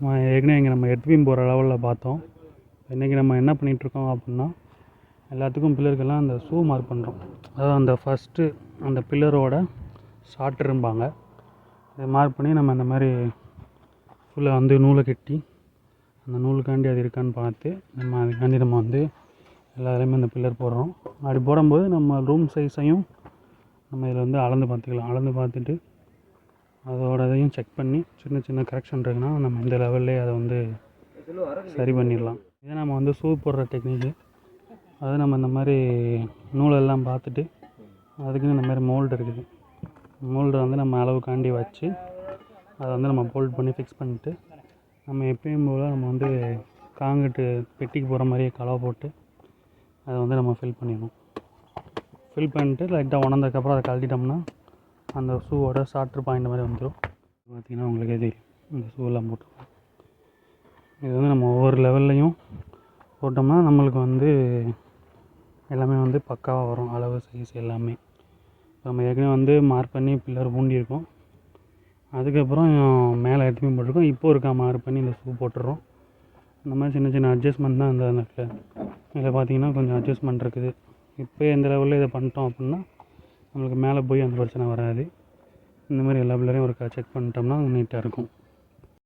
ஏற்கனவே இங்கே நம்ம எட்வின் போகிற லெவலில் பார்த்தோம். இன்றைக்கி நம்ம என்ன பண்ணிகிட்ருக்கோம் அப்படின்னா, எல்லாத்துக்கும் பில்லருக்கெல்லாம் அந்த ஷூ மார்க் பண்ணுறோம். அதாவது அந்த ஃபஸ்ட்டு அந்த பில்லரோட ஷார்ட்டரும்பாங்க. இதை மார்க் பண்ணி நம்ம அந்த மாதிரி ஃபுல்லாக வந்து நூலை கட்டி அந்த நூலுக்காண்டி அது இருக்கான்னு பார்த்து அதுக்காண்டி நம்ம வந்து எல்லா இதுலேயுமே அந்த பில்லர் போடுறோம். அப்படி போடும்போது நம்ம ரூம் சைஸையும் நம்ம இதில் வந்து அளந்து பார்த்துக்கலாம். அளந்து பார்த்துட்டு அதோட இதையும் செக் பண்ணி சின்ன சின்ன கரெக்ஷன் இருக்குன்னா நம்ம இந்த லெவல்லே அதை வந்து சரி பண்ணிடலாம். இதை நம்ம வந்து ஷூ போடுற டெக்னிக்கு. அதை நம்ம இந்த மாதிரி நூலெல்லாம் பார்த்துட்டு அதுக்குன்னு இந்த மாதிரி மோல்டு இருக்குது. மோல்டை வந்து நம்ம அளவுக்காண்டி வச்சு அதை வந்து நம்ம போல்ட் பண்ணி ஃபிக்ஸ் பண்ணிவிட்டு நம்ம எப்பயும் போல் நம்ம வந்து காங்கிரீட்டு பெட்டிக்கு போகிற மாதிரியே கலவை போட்டு அதை வந்து நம்ம ஃபில் பண்ணிடணும். ஃபில் பண்ணிட்டு லைட்டாக உணர்ந்ததுக்கப்புறம் அதை கழட்டிட்டோம்னா அந்த ஷூவோட ஷார்ட்ரு பாயிண்ட் மாதிரி வந்துடும். பார்த்திங்கன்னா உங்களுக்கே தெரியும் இந்த ஷூவெல்லாம் போட்டிருக்கோம். இது வந்து நம்ம ஒவ்வொரு லெவல்லையும் போட்டோம்னா நம்மளுக்கு வந்து எல்லாமே வந்து பக்காவாக வரும். அளவு சைஸ் எல்லாமே நம்ம ஏற்கனவே வந்து மார்க் பண்ணி பில்லர் ஊண்டியிருக்கோம். அதுக்கப்புறம் மேலே எடுத்துமே போட்டிருக்கோம். இப்போ இருக்கா மார்க் பண்ணி இந்த ஷூ போட்டுடுறோம். இந்த மாதிரி சின்ன சின்ன அட்ஜஸ்ட்மெண்ட் தான் அந்த இதில் பார்த்திங்கன்னா கொஞ்சம் அட்ஜஸ்ட்மெண்ட் இருக்குது. இப்போ எந்த லெவலில் இதை பண்ணிட்டோம் அப்படின்னா நம்மளுக்கு மேலே போய் அந்த பிரச்சனை வராது. இந்த மாதிரி எல்லா பில்லரையும் ஒரு செக் பண்ணிட்டோம்னா நீட்டாக இருக்கும்.